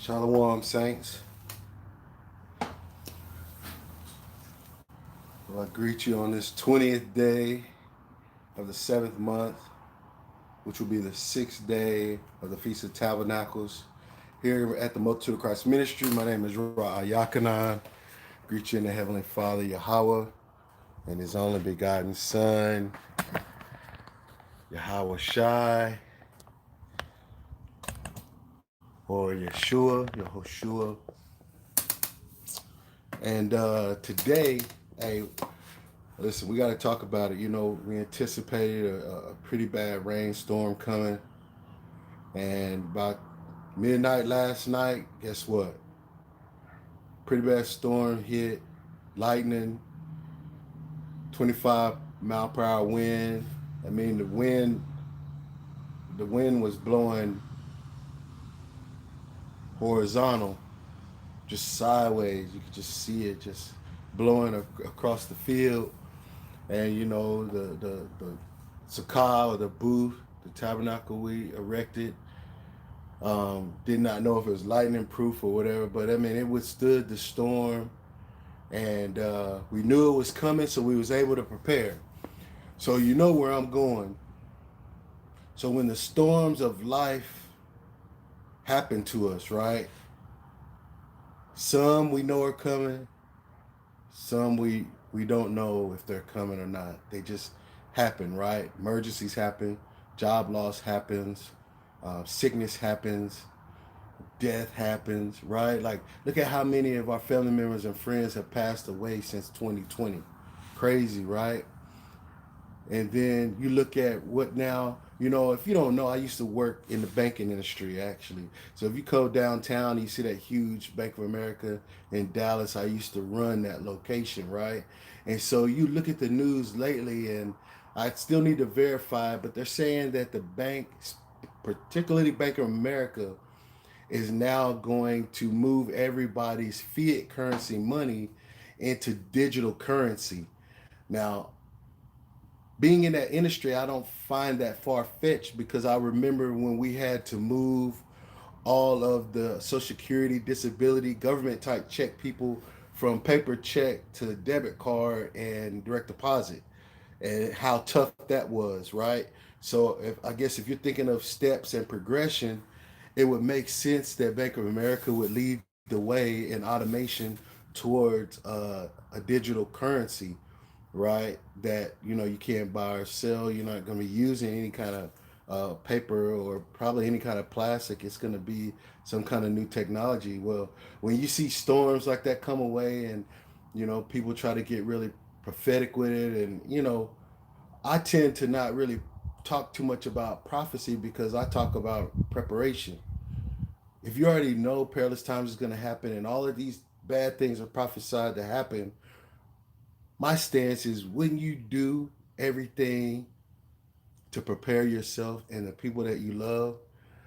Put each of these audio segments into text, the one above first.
Shalom, saints. Well, I greet you on this 20th day of the 7th month, which will be the 6th day of the Feast of Tabernacles. Here at the Multitude of Christ Ministry, my name is Raah. Greet you in the Heavenly Father, Yahweh, and His only begotten Son, Yahweh Shai, or Yeshua, Yehoshua. And today, hey, listen, we got to talk about it. You know, we anticipated a pretty bad rainstorm coming. And about midnight last night, guess what? Pretty bad storm hit, lightning, 25-mile-per-hour wind. I mean, the wind was blowing horizontal, just sideways. You could just see it just blowing across the field. And you know, the sukkah, or the booth, the tabernacle we erected, did not know if it was lightning proof or whatever, but I mean, it withstood the storm, and we knew it was coming, so we was able to prepare. So you know where I'm going. So when the storms of life happen to us, right? Some we know are coming, some we don't know if they're coming or not. They just happen, right? Emergencies happen, job loss happens, sickness happens, death happens, right? Like, look at how many of our family members and friends have passed away since 2020. Crazy, right? And then you look at what now, you know, if you don't know, I used to work in the banking industry, actually. So if you go downtown, you see that huge Bank of America in Dallas. I used to run that location, right? And so you look at the news lately, and I still need to verify, but they're saying that the bank, particularly Bank of America, is now going to move everybody's fiat currency money into digital currency. Now, being in that industry, I don't find that far-fetched, because I remember when we had to move all of the Social Security, disability, government type check people from paper check to debit card and direct deposit, and how tough that was, right? So I guess if you're thinking of steps and progression, it would make sense that Bank of America would lead the way in automation towards a digital currency, right? That, you know, you can't buy or sell. You're not going to be using any kind of paper or probably any kind of plastic. It's going to be some kind of new technology. Well, when you see storms like that come away, and you know, people try to get really prophetic with it, and you know, I tend to not really talk too much about prophecy, because I talk about preparation. If you already know perilous times is going to happen and all of these bad things are prophesied to happen, my stance is, when you do everything to prepare yourself and the people that you love.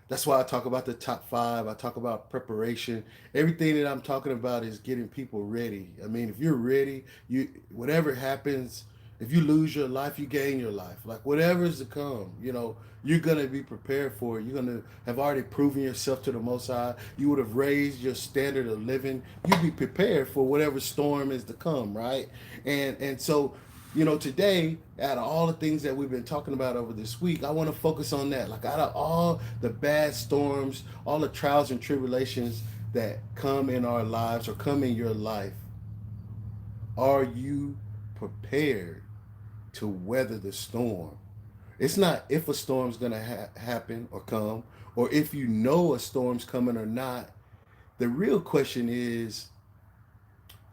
That's why I talk about the top 5. I talk about preparation. Everything that I'm talking about is getting people ready. I mean, if you're ready, you, whatever happens, if you lose your life, you gain your life. Like, whatever's to come, you know, you're gonna be prepared for it. You're gonna have already proven yourself to the Most High. You would have raised your standard of living. You'd be prepared for whatever storm is to come, right? And so, you know, today, out of all the things that we've been talking about over this week, I want to focus on that. Like, out of all the bad storms, all the trials and tribulations that come in our lives or come in your life, are you prepared to weather the storm? It's not if a storm's going to happen or come, or if you know a storm's coming or not. The real question is,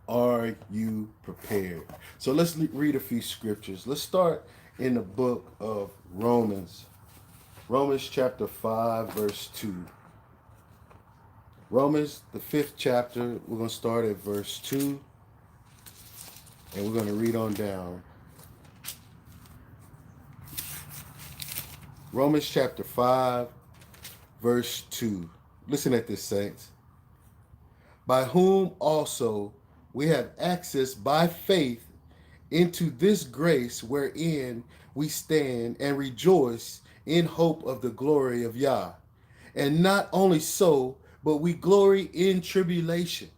are you prepared? So let's read a few scriptures. Let's start in the book of Romans. Romans chapter 5, verse 2. Romans, the 5th chapter, we're going to start at verse 2, and we're going to read on down. Romans chapter 5, verse 2. Listen at this, saints. By whom also we have access by faith into this grace wherein we stand and rejoice in hope of the glory of Yah. And not only so, but we glory in tribulation.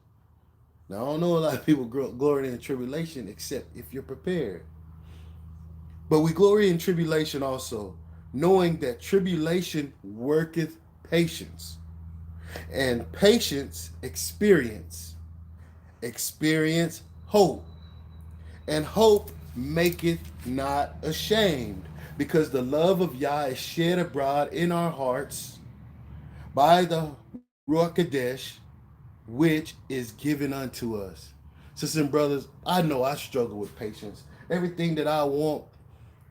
Now, I don't know a lot of people glory in tribulation except if you're prepared. But we glory in tribulation also, knowing that tribulation worketh patience, and patience experience hope, and hope maketh not ashamed, because the love of Yah is shed abroad in our hearts by the Ruach Kadesh, which is given unto us. Sisters and brothers, I know I struggle with patience. Everything that I want,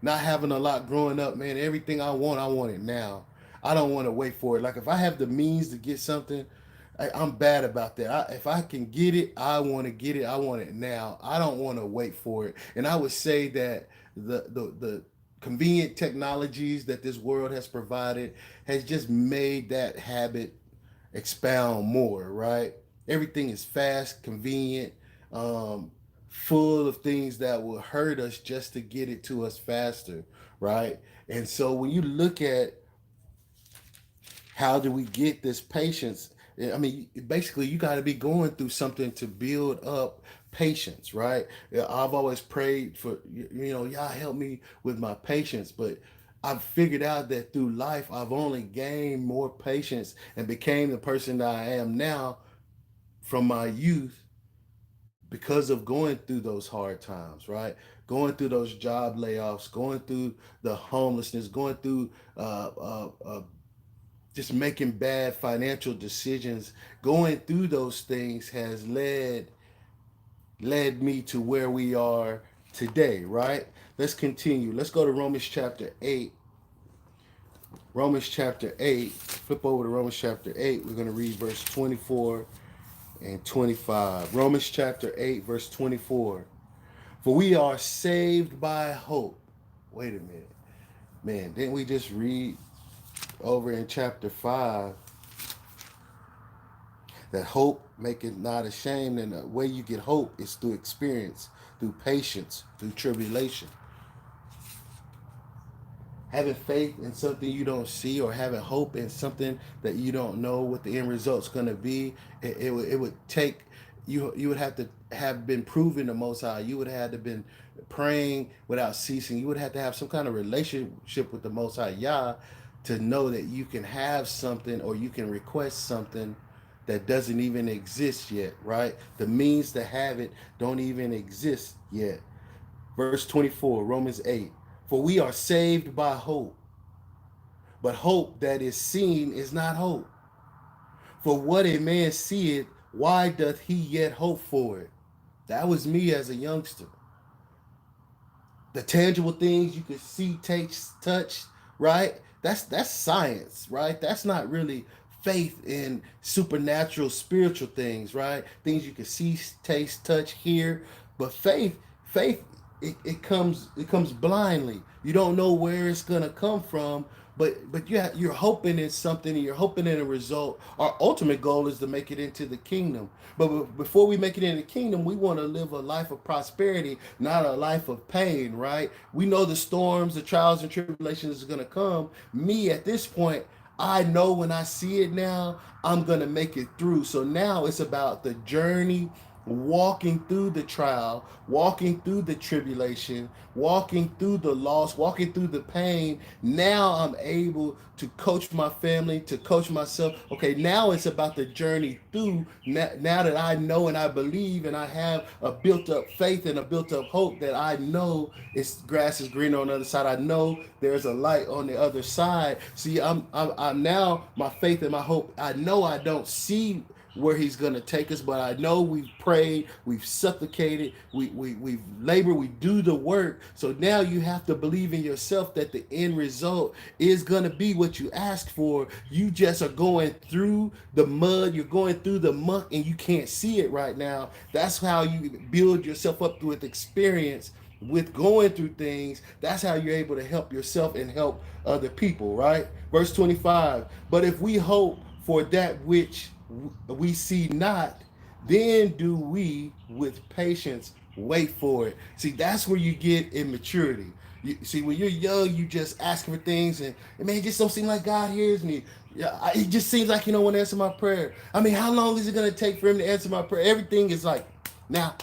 not having a lot growing up, man, everything I want it now. I don't want to wait for it. Like if I have the means to get something, I'm bad about that. If I can get it, I want to get it. I want it now. I don't want to wait for it. And I would say that the convenient technologies that this world has provided has just made that habit expound more, right? Everything is fast, convenient, um, full of things that will hurt us just to get it to us faster, right? And so when you look at how do we get this patience, I mean, basically, you got to be going through something to build up patience, right? I've always prayed for, y'all help me with my patience, but I've figured out that through life, I've only gained more patience and became the person that I am now from my youth because of going through those hard times, right? Going through those job layoffs, going through the homelessness, going through just making bad financial decisions. Going through those things has led me to where we are today, right? Let's continue. Let's go to Romans chapter 8. Romans chapter 8. Flip over to Romans chapter 8. We're going to read verse 24 and 25. Romans chapter 8, verse 24. For we are saved by hope. Wait a minute. Man, didn't we just read over in chapter 5 that hope maketh not ashamed? And the way you get hope is through experience, through patience, through tribulation. Having faith in something you don't see, or having hope in something that you don't know what the end result's going to be, it would take you would have to have been proving the Most High. You would have had to been praying without ceasing. You would have to have some kind of relationship with the Most High Yah to know that you can have something, or you can request something that doesn't even exist yet, right? The means to have it don't even exist yet. Verse 24, Romans 8. For we are saved by hope, but hope that is seen is not hope. For what a man seeth, why doth he yet hope for it? That was me as a youngster. The tangible things you could see, taste, touch, right? That's science, right? That's not really faith in supernatural, spiritual things, right? Things you can see, taste, touch, hear. But faith, it comes blindly. You don't know where it's gonna come from, but you're hoping in something, and you're hoping in a result. Our ultimate goal is to make it into the kingdom. But before we make it in the kingdom, we want to live a life of prosperity, not a life of pain, right? We know the storms, the trials and tribulations is going to come. Me at this point, I know when I see it now, I'm going to make it through. So now it's about the journey, walking through the trial, walking through the tribulation, walking through the loss, walking through the pain. Now I'm able to coach my family, to coach myself. Okay, now it's about the journey through. Now that I know and I believe and I have a built up faith and a built up hope that I know it's grass is greener on the other side. I know there's a light on the other side. See, I'm now my faith and my hope. I know I don't see where he's going to take us, but I know we've prayed, we've supplicated, we've labored, we do the work. So now you have to believe in yourself that the end result is going to be what you ask for. You just are going through the mud, you're going through the muck, and you can't see it right now. That's how you build yourself up with experience, with going through things. That's how you're able to help yourself and help other people, right? Verse 25, but if we hope for that which we see not, then do we with patience wait for it. See, that's where you get immaturity. See, when you're young, you just asking for things, and man, it just don't seem like God hears me. Yeah, it just seems like you don't want to answer my prayer. I mean, how long is it gonna take for him to answer my prayer? Everything is like now.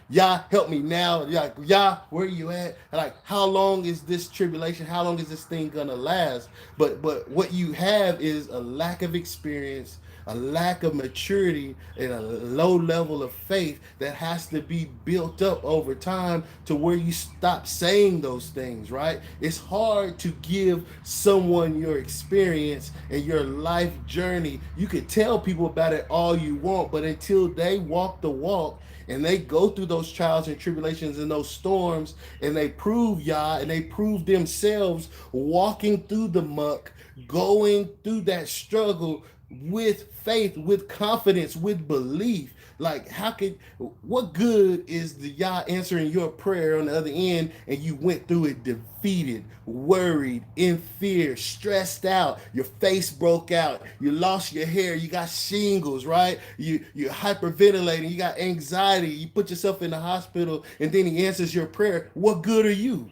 Yah, help me now. Like, Yah, where are you at? Like, how long is this tribulation? How long is this thing gonna last? But what you have is a lack of experience, a lack of maturity, and a low level of faith that has to be built up over time to where you stop saying those things, right? It's hard to give someone your experience and your life journey. You can tell people about it all you want, but until they walk the walk and they go through those trials and tribulations and those storms, and they prove Yah, and they prove themselves walking through the muck, going through that struggle with faith, with confidence, with belief. Like, how could, what good is the Yah answering your prayer on the other end, and you went through it defeated, worried, in fear, stressed out, your face broke out, you lost your hair, you got shingles, right? You're hyperventilating, you got anxiety, you put yourself in the hospital, and then he answers your prayer. What good are you?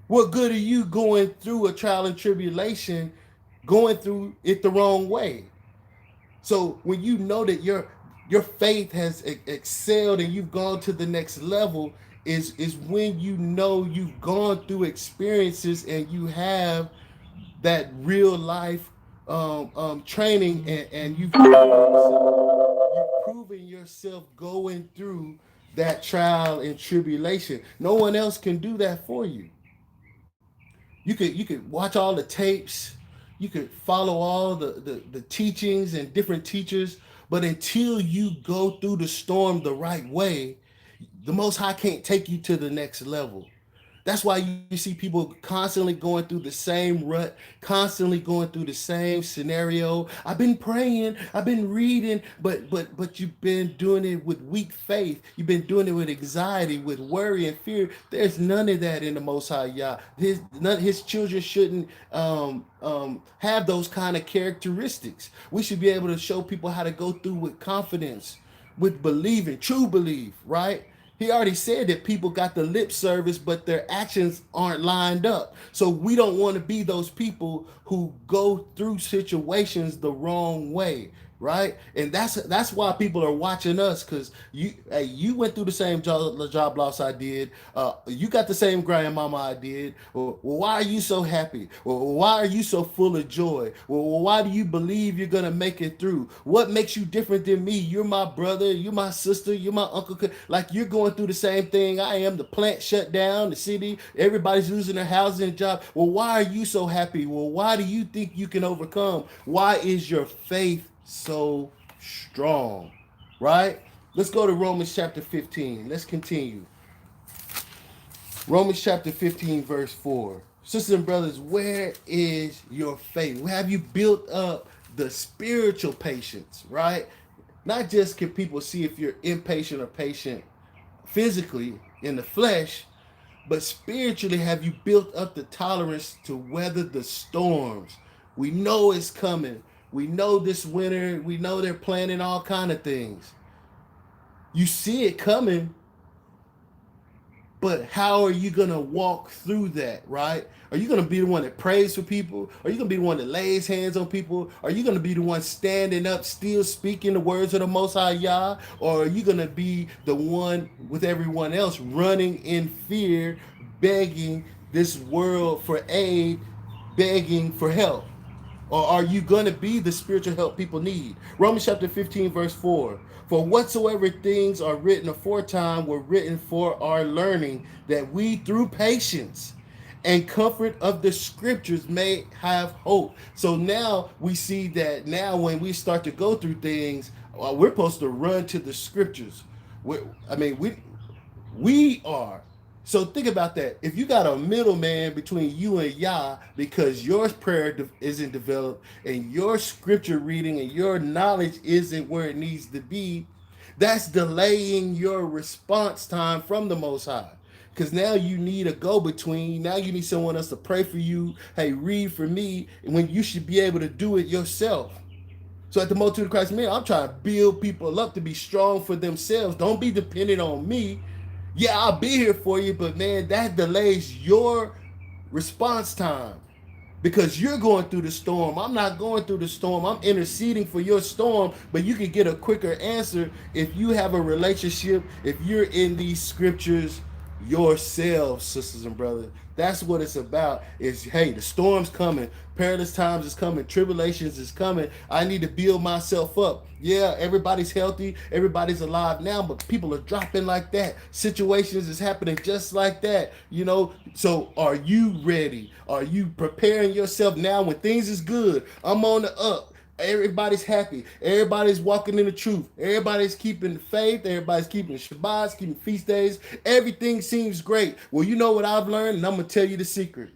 What good are you going through a trial and tribulation, going through it the wrong way? So when you know that your faith has excelled and you've gone to the next level, is when you know you've gone through experiences and you have that real life training, and you've proven yourself going through that trial and tribulation. No one else can do that for you. You could watch all the tapes, you could follow all the teachings and different teachers, but until you go through the storm the right way, the Most High can't take you to the next level. That's why you see people constantly going through the same rut, constantly going through the same scenario. I've been praying, I've been reading, but you've been doing it with weak faith. You've been doing it with anxiety, with worry and fear. There's none of that in the Most High Yah. His children shouldn't have those kind of characteristics. We should be able to show people how to go through with confidence, with believing, true belief, right? He already said that people got the lip service, but their actions aren't lined up. So we don't want to be those people who go through situations the wrong way, right? And that's why people are watching us, because you went through the same job loss I did. You got the same grandmama I did. Well, why are you so happy? Well, why are you so full of joy? Well, why do you believe you're gonna make it through? What makes you different than me? You're my brother. You're my sister. You're my uncle. Like, you're going through the same thing I am. The plant shut down. The city. Everybody's losing their housing and job. Well, why are you so happy? Well, why do you think you can overcome? Why is your faith so strong, right? Let's go to Romans chapter 15. Let's continue. Romans chapter 15, verse 4. Sisters and brothers, where is your faith? Have you built up the spiritual patience, right? Not just can people see if you're impatient or patient physically in the flesh, but spiritually, have you built up the tolerance to weather the storms? We know it's coming. We know this winter. We know they're planning all kind of things. You see it coming, but how are you going to walk through that, right? Are you going to be the one that prays for people? Are you going to be the one that lays hands on people? Are you going to be the one standing up, still speaking the words of the Most High Yah? Or are you going to be the one with everyone else running in fear, begging this world for aid, begging for help? Or are you going to be the spiritual help people need? Romans chapter 15, verse 4. For whatsoever things are written aforetime were written for our learning, that we through patience and comfort of the scriptures may have hope. So now we see that now when we start to go through things, we're supposed to run to the scriptures. We are. So think about that. If you got a middleman between you and Yah because your prayer isn't developed and your scripture reading and your knowledge isn't where it needs to be, that's delaying your response time from the Most High. Because now you need a go-between. Now you need someone else to pray for you. Hey, read for me. When you should be able to do it yourself. So at the Multitude of Christ, man, I'm trying to build people up to be strong for themselves. Don't be dependent on me. Yeah, I'll be here for you, but man, that delays your response time because you're going through the storm. I'm not going through the storm. I'm interceding for your storm, but you can get a quicker answer if you have a relationship, if you're in these scriptures yourselves, sisters and brothers. That's what it's about. Is hey, the storm's coming, perilous times is coming, tribulations is coming. I need to build myself up. Yeah, everybody's healthy, everybody's alive now, but people are dropping like that. Situations is happening just like that. So are you ready? Are you preparing yourself now when things is good? I'm on the up. Everybody's happy. Everybody's walking in the truth. Everybody's keeping the faith. Everybody's keeping Shabbats, keeping feast days. Everything seems great. Well, you know what I've learned, and I'm gonna tell you the secret.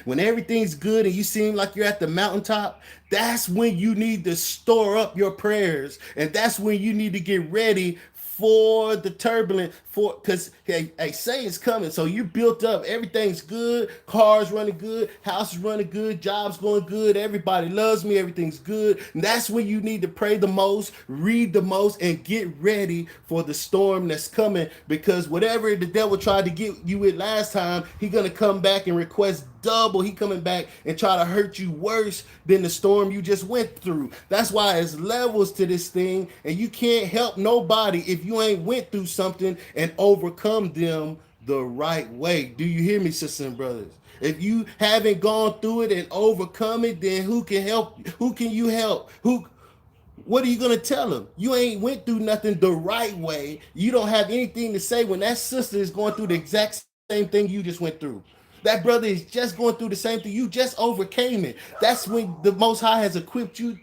When everything's good and you seem like you're at the mountaintop, that's when you need to store up your prayers. And that's when you need to get ready for the turbulent because hey, say it's coming. So you built up, everything's good, cars running good, house is running good, jobs going good, everybody loves me, everything's good. And that's when you need to pray the most, read the most, and get ready for the storm that's coming. Because whatever the devil tried to get you with last time, he's gonna come back and request double. He coming back and try to hurt you worse than the storm you just went through. That's why there's levels to this thing, and you can't help nobody if you ain't went through something and overcome them the right way. Do you hear me, sisters and brothers? If you haven't gone through it and overcome it, then who can help? Who can you help? What are you gonna tell them? You ain't went through nothing the right way. You don't have anything to say when that sister is going through the exact same thing you just went through. That brother is just going through the same thing. You just overcame it. That's when the Most High has equipped you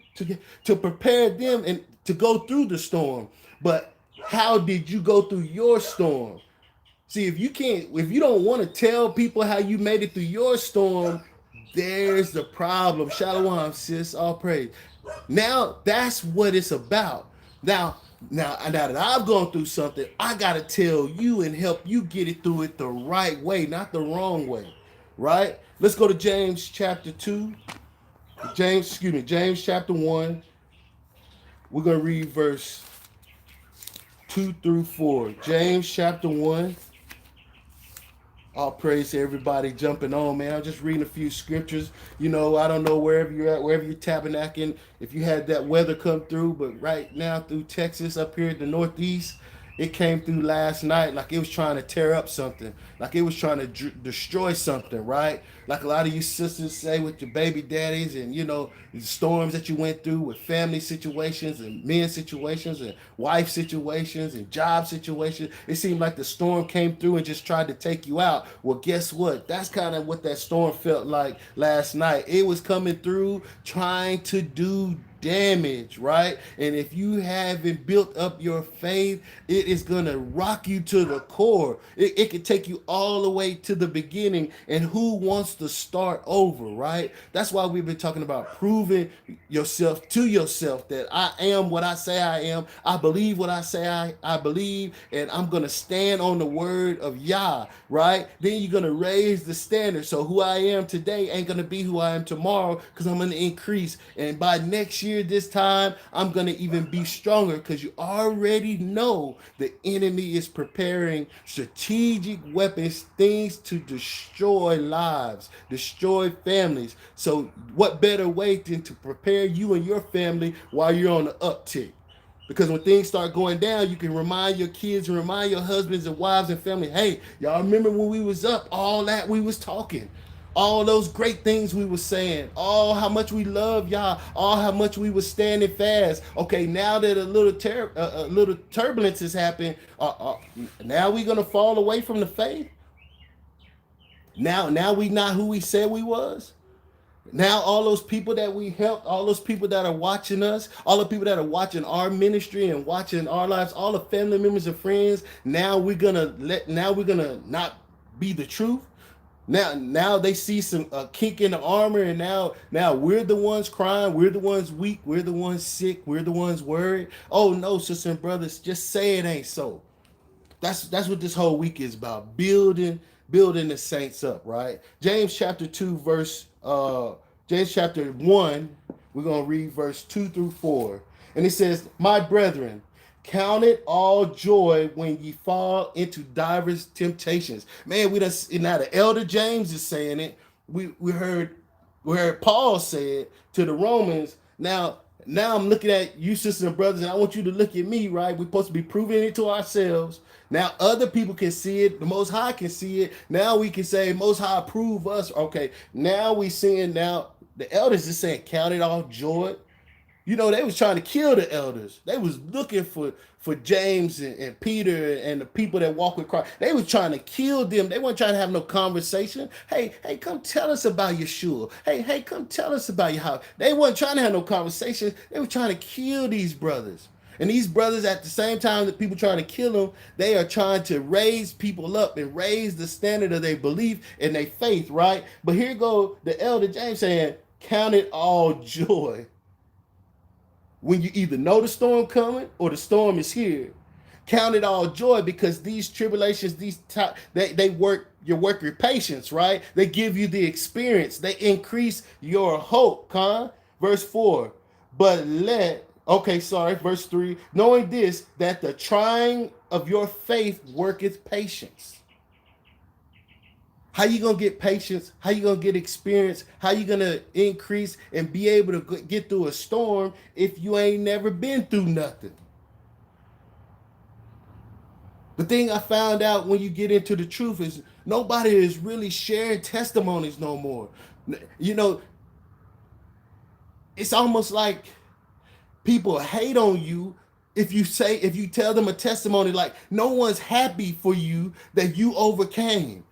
to prepare them and to go through the storm. But how did you go through your storm? See, if you don't want to tell people how you made it through your storm, there's the problem. Shalom, sis, all praise. Now that's what it's about. Now that I've gone through something, I gotta tell you and help you get it through it the right way, not the wrong way. Right? Let's go to James chapter 2. James chapter 1. We're gonna read verse 2 through 4. James chapter 1. All praise to everybody jumping on, man. I'm just reading a few scriptures. I don't know wherever you're at, wherever you're tabernacling, if you had that weather come through, but right now through Texas, up here at the Northeast, it came through last night like it was trying to tear up something, like it was trying to destroy something, right? Like a lot of you sisters say with your baby daddies and, the storms that you went through with family situations and men situations and wife situations and job situations. It seemed like the storm came through and just tried to take you out. Well, guess what? That's kind of what that storm felt like last night. It was coming through trying to do damage, right? And if you haven't built up your faith, it is gonna rock you to the core. It could take you all the way to the beginning. And who wants to start over, right? That's why we've been talking about proving yourself to yourself that I am what I say I am. I believe what I say I believe, and I'm gonna stand on the word of Yah, right? Then you're gonna raise the standard. So who I am today ain't gonna be who I am tomorrow, because I'm gonna increase. And by next year, this time, I'm going to even be stronger, because you already know the enemy is preparing strategic weapons, things to destroy lives, destroy families. So what better way than to prepare you and your family while you're on the uptick? Because when things start going down, you can remind your kids and remind your husbands and wives and family, hey, y'all remember when we was up, all that we was talking, all those great things we were saying, all how much we love y'all, all how much we was standing fast. Okay, now that a little turbulence has happened, now we gonna fall away from the faith. Now we not who we said we was. Now all those people that we helped, all those people that are watching us, all the people that are watching our ministry and watching our lives, all the family members and friends, now we're gonna not be the truth. Now they see some kink in the armor, and now we're the ones crying, we're the ones weak, we're the ones sick, we're the ones worried. Oh no, sisters and brothers, just say it ain't so. That's what this whole week is about, building the saints up, right? James chapter 1, we're going to read verse 2 through 4. And it says, "My brethren, Count it all joy when ye fall into diverse temptations. Man, we done now the elder James is saying it. We heard Paul say it to the Romans. Now I'm looking at you, sisters and brothers, and I want you to look at me, right? We're supposed to be proving it to ourselves. Now other people can see it. The Most High can see it. Now we can say, Most High, prove us. Okay, now we seeing now the elders is saying, count it all joy. You know, they was trying to kill the elders. They was looking for James and Peter and the people that walk with Christ. They was trying to kill them. They weren't trying to have no conversation. Hey, come tell us about Yeshua. Hey, come tell us about your house. They weren't trying to have no conversation. They were trying to kill these brothers. And these brothers, at the same time that people trying to kill them, they are trying to raise people up and raise the standard of their belief and their faith, right? But here go the elder James saying, count it all joy when you either know the storm coming or the storm is here. Count it all joy because these tribulations, they work your patience, right? They give you the experience. They increase your hope. Verse 4. Verse 3. Knowing this, that the trying of your faith worketh patience. How you gonna get patience? How you gonna get experience? How you gonna increase and be able to get through a storm if you ain't never been through nothing? The thing I found out when you get into the truth is nobody is really sharing testimonies no more. You know, it's almost like people hate on you if you tell them a testimony, like no one's happy for you that you overcame.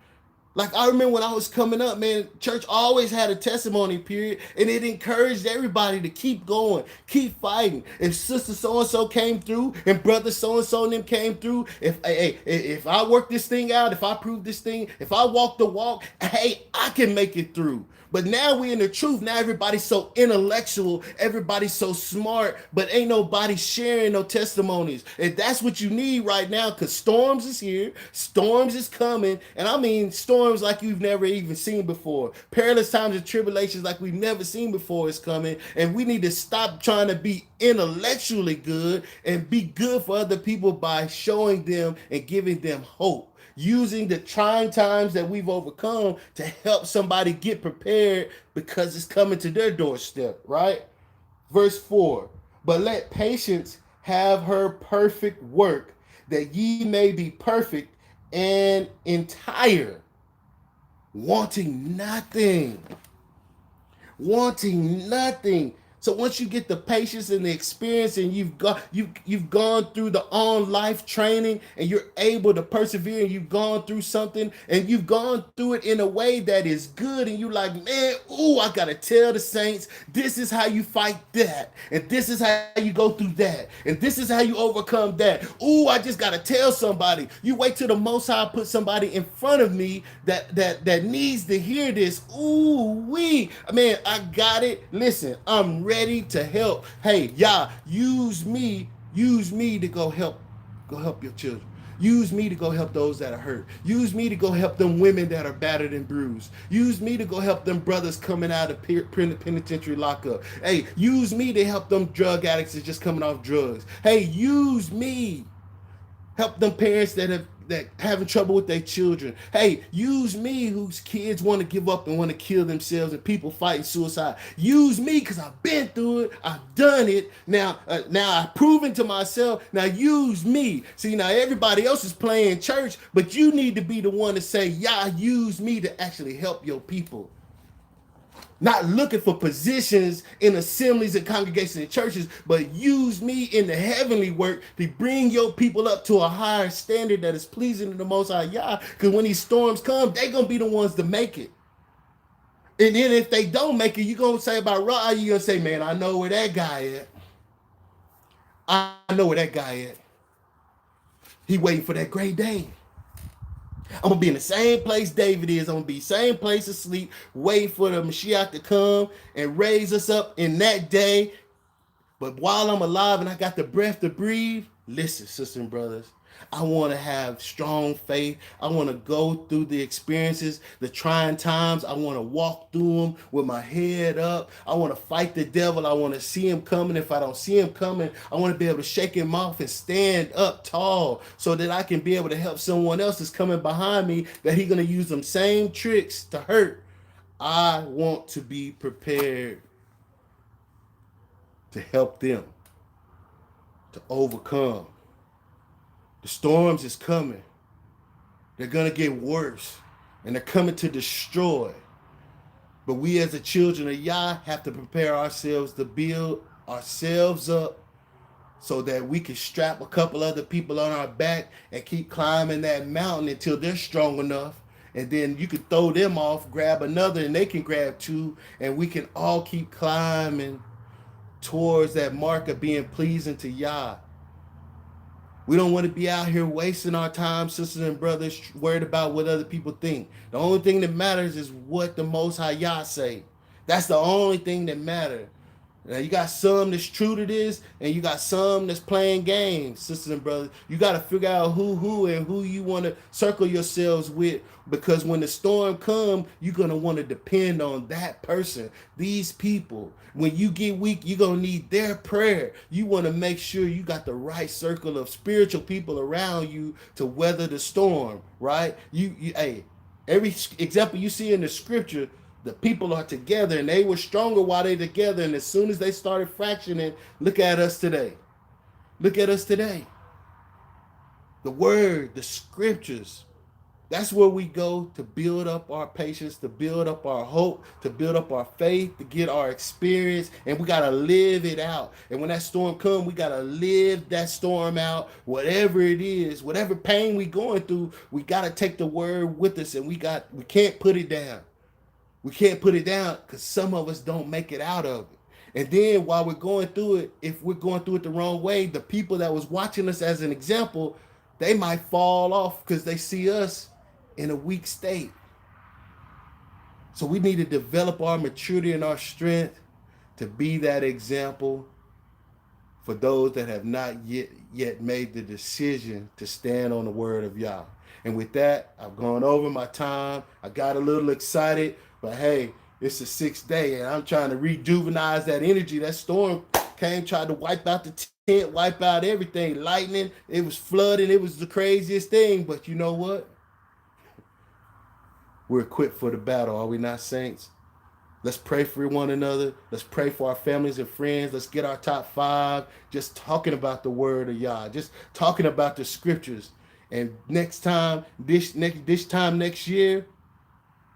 Like I remember when I was coming up, man, church always had a testimony period, and it encouraged everybody to keep going, keep fighting. If sister so and so came through, and brother so and so and them came through, if I work this thing out, if I prove this thing, if I walk the walk, hey, I can make it through. But now we in the truth. Now everybody's so intellectual, everybody's so smart, but ain't nobody sharing no testimonies. And that's what you need right now, because storms is here, storms is coming, and I mean storms like you've never even seen before. Perilous times and tribulations like we've never seen before is coming, and we need to stop trying to be intellectually good and be good for other people by showing them and giving them hope. Using the trying times that we've overcome to help somebody get prepared because it's coming to their doorstep, right? Verse 4, but let patience have her perfect work, that ye may be perfect and entire, wanting nothing. Wanting nothing. So once you get the patience and the experience, and you've gone through the on life training, and you're able to persevere, and you've gone through something, and you've gone through it in a way that is good, and you like, man, I gotta tell the saints, this is how you fight that, and this is how you go through that, and this is how you overcome that. I just gotta tell somebody. You wait till the Most High put somebody in front of me that needs to hear this. Man, I got it. Listen, I'm ready to help. Hey, y'all, use me to go help your children. Use me to go help those that are hurt. Use me to go help them women that are battered and bruised. Use me to go help them brothers coming out of penitentiary lockup. Hey, use me to help them drug addicts that's just coming off drugs. Hey, use me. Help them parents that having trouble with their children. Hey, use me whose kids want to give up and want to kill themselves, and people fighting suicide. Use me because I've been through it. I've done it. Now I've proven to myself. Now use me. See, now everybody else is playing church, but you need to be the one to say, use me to actually help your people. Not looking for positions in assemblies and congregations and churches, but use me in the heavenly work to bring your people up to a higher standard that is pleasing to the Most High Yah. Because when these storms come, they're going to be the ones to make it. And then if they don't make it, you're going to say about Raah, you're going to say, man, I know where that guy at. I know where that guy at. He waiting for that great day. I'm going to be in the same place David is. I'm going to be same place asleep, waiting for the Mashiach to come and raise us up in that day. But while I'm alive and I got the breath to breathe, listen, sisters and brothers, I want to have strong faith. I want to go through the experiences, the trying times. I want to walk through them with my head up. I want to fight the devil. I want to see him coming. If I don't see him coming, I want to be able to shake him off and stand up tall so that I can be able to help someone else that's coming behind me that he's going to use them same tricks to hurt. I want to be prepared to help them to overcome. The storms is coming. They're going to get worse. And they're coming to destroy. But we as the children of Yah have to prepare ourselves to build ourselves up so that we can strap a couple other people on our back and keep climbing that mountain until they're strong enough. And then you can throw them off, grab another, and they can grab two. And we can all keep climbing towards that mark of being pleasing to Yah. We don't want to be out here wasting our time, sisters and brothers, worried about what other people think. The only thing that matters is what the Most High Yah say. That's the only thing that matters. Now, you got some that's true to this, and you got some that's playing games, sisters and brothers. You got to figure out who and who you want to circle yourselves with, because when the storm comes, you're going to want to depend on that person, these people. When you get weak, you're going to need their prayer. You want to make sure you got the right circle of spiritual people around you to weather the storm, right? Hey, every example you see in the scripture, the people are together and they were stronger while they're together. And as soon as they started fractioning, look at us today. Look at us today. The word, the scriptures, that's where we go to build up our patience, to build up our hope, to build up our faith, to get our experience. And we got to live it out. And when that storm comes, we got to live that storm out, whatever it is, whatever pain we going through, we got to take the word with us, and we can't put it down. We can't put it down because some of us don't make it out of it. And then while we're going through it, if we're going through it the wrong way, the people that was watching us as an example, they might fall off because they see us in a weak state. So we need to develop our maturity and our strength to be that example for those that have not yet made the decision to stand on the word of Yah. And with that, I've gone over my time. I got a little excited, but hey, it's the 6th day, and I'm trying to rejuvenate that energy. That storm came, tried to wipe out the tent, wipe out everything. Lightning, it was flooding, it was the craziest thing. But you know what? We're equipped for the battle, are we not, saints? Let's pray for one another. Let's pray for our families and friends. Let's get our top 5 just talking about the word of Yah, just talking about the scriptures. And next time, this time next year,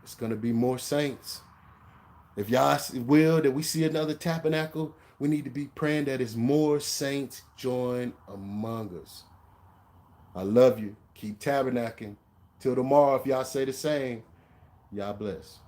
it's going to be more saints. If Yah will that we see another tabernacle, we need to be praying that it's more saints join among us. I love you. Keep tabernacling. Till tomorrow, if y'all say the same, y'all bless.